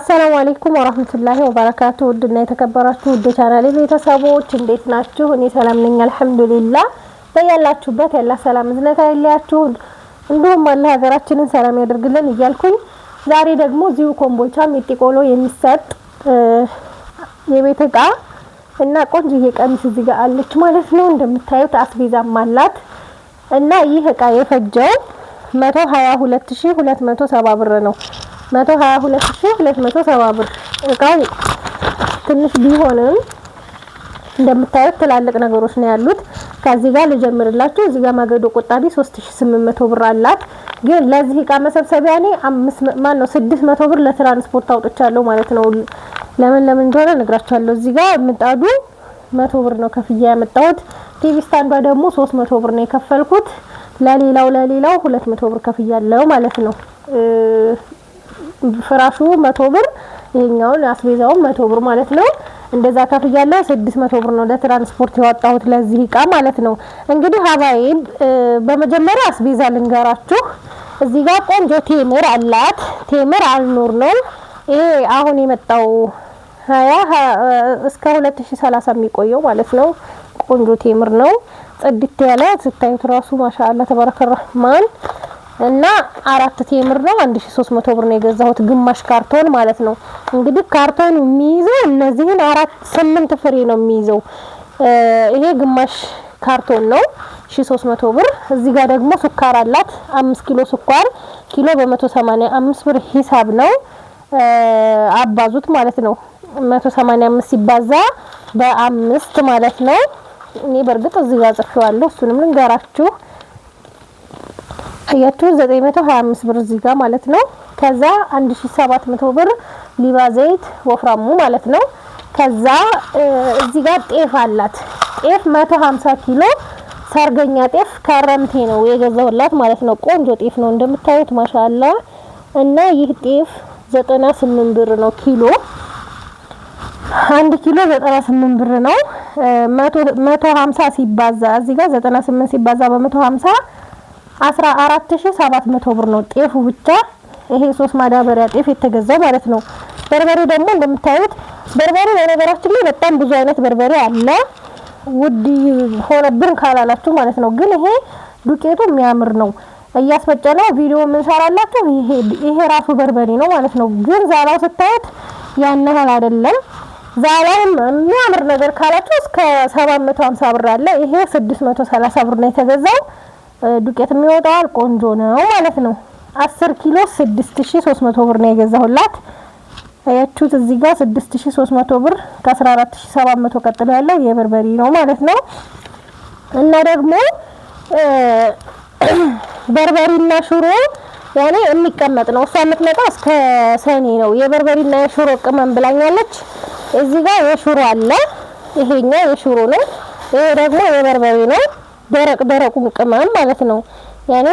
አሰላሙ አለይኩም ወራህመቱላሂ ወበረካቱ። ውድና የተከበራችሁ ውድ ቻናሌ ቤተሰቦች እንዴት ናችሁ? እኔ ሰላም ነኝ አልሐምዱሊላህ። በያላችሁበት ያላ ሰላም እዝነት አይለያችሁ፣ እንዲሁም አላህ ሀገራችንን ሰላም ያደርግልን እያልኩኝ ዛሬ ደግሞ እዚሁ ኮምቦልቻ ሚጢቆሎ የሚሰጥ የቤት ዕቃ እና ቆንጆዬ ቀሚስ እዚህ ጋር አለች ማለት ነው። እንደምታዩት አስቤዛም አላት እና ይህ ዕቃ የፈጀው 122270 ብር ነው። 122270 ብር። ዕቃው ትንሽ ቢሆንም እንደምታዩት ትላልቅ ነገሮች ነው ያሉት። ከዚህ ጋር ልጀምርላችሁ። እዚህ ጋር ማገዶ ቆጣቢ 3800 ብር አላት። ግን ለዚህ ዕቃ መሰብሰቢያ እኔ 600 ብር ለትራንስፖርት አውጥቻለሁ ማለት ነው። ለምን እንደሆነ ነግራችኋለሁ። እዚህ ጋር ምጣዱ 100 ብር ነው ከፍያ ያመጣሁት። ቲቪ ስታንዷ ደግሞ 300 ብር ነው የከፈልኩት። ለሌላው 200 ብር ከፍያለሁ ማለት ነው። ፍራሹ 100 ብር፣ ይሄኛውን አስቤዛውን 100 ብር ማለት ነው። እንደዛ ከፍያለሁ። 600 ብር ነው ለትራንስፖርት ያወጣሁት ለዚህ ዕቃ ማለት ነው። እንግዲህ ሀባይብ በመጀመሪያ አስቤዛ ልንገራችሁ። እዚህ ጋር ቆንጆ ቴምር አላት። ቴምር አልኑር ነው ይሄ አሁን የመጣው 20 እስከ 2030 የሚቆየው ማለት ነው። ቆንጆ ቴምር ነው። ጽድት ያለ ስታዩት ራሱ ማሻአላ ተባረከ ረህማን እና 4 ቴምር ነው 1300 ብር ነው የገዛሁት፣ ግማሽ ካርቶን ማለት ነው። እንግዲህ ካርቶን የሚይዘው እነዚህን 8 ፍሬ ነው የሚይዘው። ይሄ ግማሽ ካርቶን ነው 1300 ብር። እዚህ ጋር ደግሞ ስኳር አላት 5 ኪሎ ስኳር፣ ኪሎ በ185 ብር ሂሳብ ነው። አባዙት ማለት ነው። 185 ሲባዛ በ5 ማለት ነው። እኔ በርግጥ እዚህ ጋር ጽፌዋለሁ፣ እሱንም ልንገራችሁ። አያችሁ 925 ብር እዚህ ጋር ማለት ነው። ከዛ 1700 ብር ሊባ ዘይት ወፍራሙ ማለት ነው። ከዛ እዚህ ጋር ጤፍ አላት። ጤፍ 150 ኪሎ ሰርገኛ ጤፍ ከረምቴ ነው የገዛሁላት ማለት ነው። ቆንጆ ጤፍ ነው እንደምታዩት ማሻአላ። እና ይህ ጤፍ 98 ብር ነው ኪሎ። 1 ኪሎ 98 ብር ነው። 150 ሲባዛ እዚህ ጋር 98 ሲባዛ በ150 14700 ብር ነው ጤፉ ብቻ። ይሄ 3 ማዳበሪያ ጤፍ የተገዛው ማለት ነው። በርበሬ ደግሞ እንደምታዩት በርበሬ በነገራችን ላይ በጣም ብዙ አይነት በርበሬ አለ። ውድ ሆነብን ካላላችሁ ማለት ነው። ግን ይሄ ዱቄቱ የሚያምር ነው። እያስፈጨነው ቪዲዮ የምንሰራላችሁ ይሄ ራሱ በርበሬ ነው ማለት ነው። ግን ዛላው ስታዩት ያን ያህል አይደለም። ዛላውም የሚያምር ነገር ካላችሁ እስከ 750 ብር አለ። ይሄ 630 ብር ነው የተገዛው። ዱቄት የሚወጣው ቆንጆ ነው ማለት ነው። 10 ኪሎ 6300 ብር ነው የገዛሁላት። አያችሁት እዚህ ጋር 6300 ብር ከ14700 ቀጥሎ ያለው የበርበሬ ነው ማለት ነው። እና ደግሞ በርበሬና ሽሮ ያኔ የሚቀመጥ ነው። እሷ የምትመጣው እስከ ሰኔ ነው። የበርበሬና የሽሮ ቅመም ብላኛለች። እዚህ ጋር የሽሮ አለ። ይሄኛው የሽሮ ነው። ይሄ ደግሞ የበርበሬ ነው። ደረቁን ቅመም ማለት ነው። ያኔ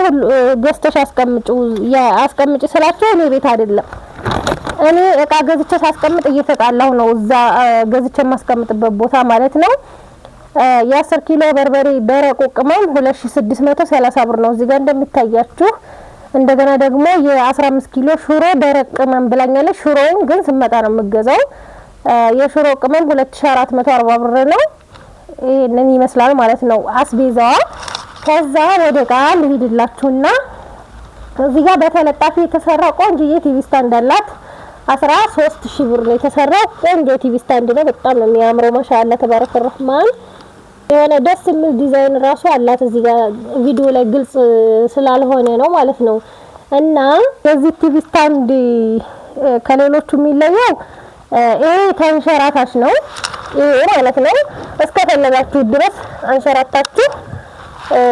ገዝተሽ አስቀምጪ ስላችሁ እኔ ቤት አይደለም። እኔ ዕቃ ገዝቼ ሳስቀምጥ እየተጣላሁ ነው እዛ ገዝቼ የማስቀምጥበት ቦታ ማለት ነው። የ10 ኪሎ በርበሬ ደረቁ ቅመም 2630 ብር ነው እዚህ ጋር እንደሚታያችሁ። እንደገና ደግሞ የ15 ኪሎ ሽሮ ደረቅ ቅመም ብላኛለች። ሽሮውን ግን ስመጣ ነው የምገዛው። የሽሮ ቅመም 2440 ብር ነው። ይሄንን ይመስላል ማለት ነው አስቤዛዋ። ከዛ ወደ ዕቃ ልሂድላችሁና እዚህ ጋር በተለጣፊ የተሰራ ቆንጆዬ ቲቪ ስታንድ አላት። 13000 ብር ነው የተሰራው። ቆንጆ ቲቪ ስታንድ ነው። በጣም ነው የሚያምረው ማሻአላ ተባረከ ረህማን። የሆነ ደስ የሚል ዲዛይን ራሱ አላት። እዚህ ጋር ቪዲዮ ላይ ግልጽ ስላልሆነ ነው ማለት ነው። እና የዚህ ቲቪ ስታንድ ከሌሎቹ የሚለየው ይሄ ተንሸራታች ነው። ይሄ ማለት ነው እስከፈለጋችሁ ድረስ አንሸራታችሁ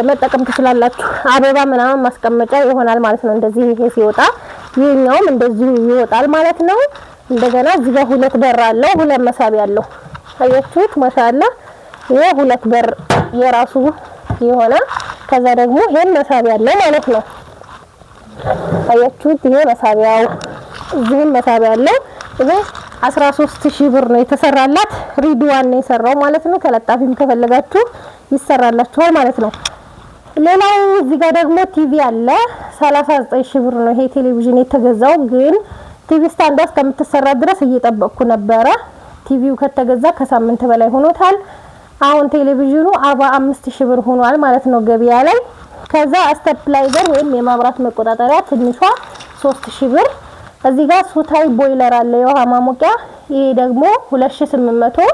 መጠቀም ትችላላችሁ። አበባ ምናምን ማስቀመጫ ይሆናል ማለት ነው። እንደዚህ ይሄ ሲወጣ ይሄኛውም እንደዚህ ይወጣል ማለት ነው። እንደገና እዚህ ጋር 2 በር አለው፣ 2 መሳቢያ አለው። አያችሁት ማሻአላ። ይሄ 2 በር የራሱ የሆነ ከዛ ደግሞ ይሄን መሳቢያ አለው ማለት ነው። አያችሁት ይሄ መሳቢያው እዚህም መሳቢያ አለው። ይሄ 13000 ብር ነው የተሰራላት። ሪድዋን ነው የሰራው ማለት ነው። ተለጣፊም ከፈለጋችሁ ይሰራላችኋል ማለት ነው። ሌላው እዚህ ጋር ደግሞ ቲቪ አለ 39000 ብር ነው ይሄ ቴሌቪዥን የተገዛው። ግን ቲቪ ስታንዷ እስከምትሰራ ድረስ እየጠበቅኩ ነበረ። ቲቪው ከተገዛ ከሳምንት በላይ ሆኖታል። አሁን ቴሌቪዥኑ 45000 ብር ሆኗል ማለት ነው ገበያ ላይ። ከዛ ስቴፕላይዘር ወይም የማብራት መቆጣጠሪያ ትንሿ 3000 ብር። እዚህ ጋር ሱታይ ቦይለር አለ የውሃ ማሞቂያ፣ ይሄ ደግሞ 2800።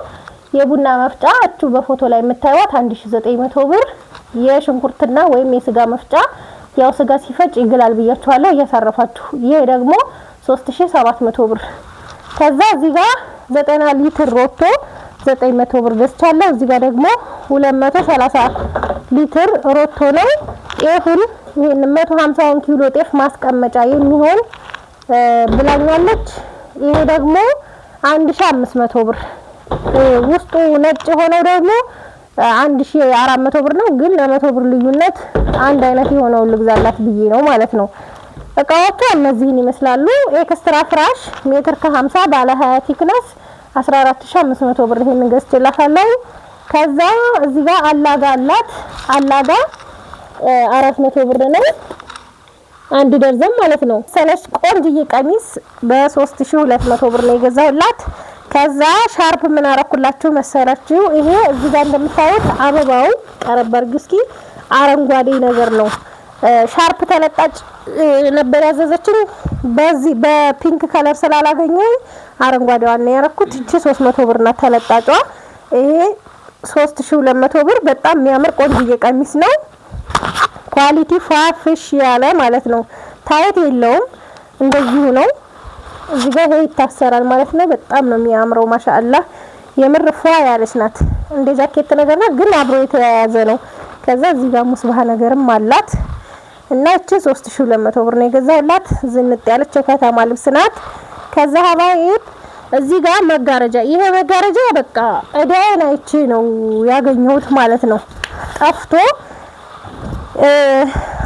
የቡና መፍጫ እቹ በፎቶ ላይ የምታዩት 1900 ብር። የሽንኩርትና ወይም የስጋ መፍጫ ያው ስጋ ሲፈጭ ይግላል ብያችኋለሁ እያሳረፋችሁ፣ ይሄ ደግሞ 3700 ብር። ከዛ እዚህ ጋር 90 ሊትር ሮቶ 900 ብር ገዝቻለሁ። እዚህ ጋር ደግሞ 230 ሊትር ሮቶ ነው። ጤፉን ይሄን 150 ኪሎ ጤፍ ማስቀመጫ የሚሆን ብላኛለች። ይሄ ደግሞ 1500 ብር። ውስጡ ነጭ ሆነው ደግሞ 1400 ብር ነው። ግን ለ100 ብር ልዩነት አንድ አይነት የሆነው ልግዛላት ብዬ ነው ማለት ነው። እቃዎቹ እነዚህን ይመስላሉ። ኤክስትራ ፍራሽ ሜትር ከ50 ባለ 20 ቲክነስ 14500 ብር ይሄን ገዝቼላታለሁ። ከዛ እዚህ ጋር አላጋ አላት። አላጋ 400 ብር ነው አንድ ደርዘን ማለት ነው። ሰለሽ ቆንጅዬ ቀሚስ በ3200 ብር ነው የገዛሁላት። ከዛ ሻርፕ ምን አረኩላችሁ መሰላችሁ? ይሄ እዚህ ጋር እንደምታዩት አበባው ቀረበርግ እስኪ አረንጓዴ ነገር ነው። ሻርፕ ተለጣጭ ነበር ያዘዘችኝ። በዚህ በፒንክ ከለር ስላላገኘኝ አረንጓዴዋን ነው ያረኩት። እቺ 300 ብር ናት ተለጣጯ። ይሄ 3200 ብር። በጣም የሚያምር ቆንጅዬ ቀሚስ ነው። ኳሊቲ ፋፍሽ ያለ ማለት ነው። ታይት የለውም እንደዚሁ ነው። እዚህ ጋር ይሄ ይታሰራል ማለት ነው። በጣም ነው የሚያምረው ማሻአላህ። የምር ፏ ያለች ናት። እንደ ጃኬት ነገር ነው ግን አብሮ የተያያዘ ነው። ከዛ እዚህ ጋር ሙስባህ ነገርም አላት እና እቺ 3200 ብር ነው የገዛሁላት። ዝንጥ ያለች ከተማ ልብስ ናት። ከዛ ሀባይ እዚህ ጋር መጋረጃ፣ ይሄ መጋረጃ በቃ እዳዬን አይቼ ነው ያገኘሁት ማለት ነው። ጠፍቶ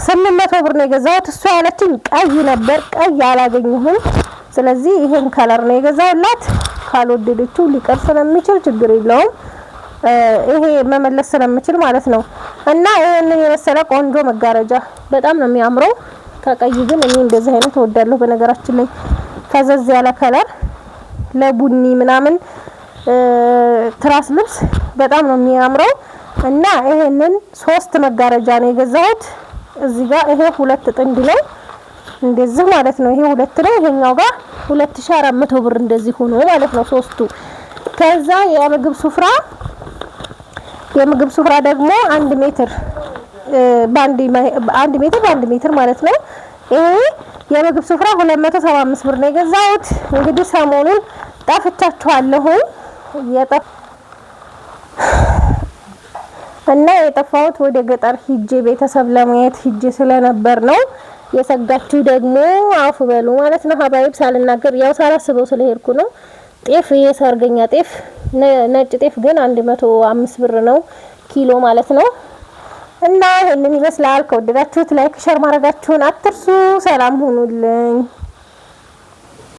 800 ብር ነው የገዛሁት። እሷ ያለችኝ ቀይ ነበር፣ ቀይ አላገኘሁም። ስለዚህ ይሄን ከለር ነው የገዛሁላት። ካልወደደችው ሊቀር ስለሚችል ችግር የለውም፣ ይሄ መመለስ ስለምችል ማለት ነው። እና ይሄንን የመሰለ ቆንጆ መጋረጃ በጣም ነው የሚያምረው። ከቀይ ግን እኔ እንደዚህ አይነት እወዳለሁ። በነገራችን ላይ ፈዘዝ ያለ ከለር ለቡኒ ምናምን ትራስ ልብስ በጣም ነው የሚያምረው። እና ይሄንን 3 መጋረጃ ነው የገዛሁት። እዚህ ጋር ይሄ 2 ጥንድ ነው እንደዚህ ማለት ነው። ይሄ 2 ነው። ይሄኛው ጋር 2400 ብር እንደዚህ ሆኖ ማለት ነው ሶስቱ። ከዛ የምግብ ሱፍራ ደግሞ 1 ሜትር በ1 ሜትር ማለት ነው። ይሄ የምግብ ሱፍራ 275 ብር ነው የገዛሁት። እንግዲህ ሰሞኑን ጠፍቻችኋለሁ እና የጠፋሁት ወደ ገጠር ሂጄ ቤተሰብ ለማየት ሂጄ ስለነበር ነው። የሰጋችሁ ደግሞ አፉ በሉ ማለት ነው። ሀባይብ ሳልናገር ያው ሳላስበው ስለሄድኩ ነው። ጤፍ የሰርገኛ ጤፍ ነጭ ጤፍ ግን 105 ብር ነው ኪሎ ማለት ነው። እና ይሄንን ይመስላል። ከወደዳችሁት ላይክ ሸር ማድረጋችሁን አትርሱ። ሰላም ሁኑልኝ።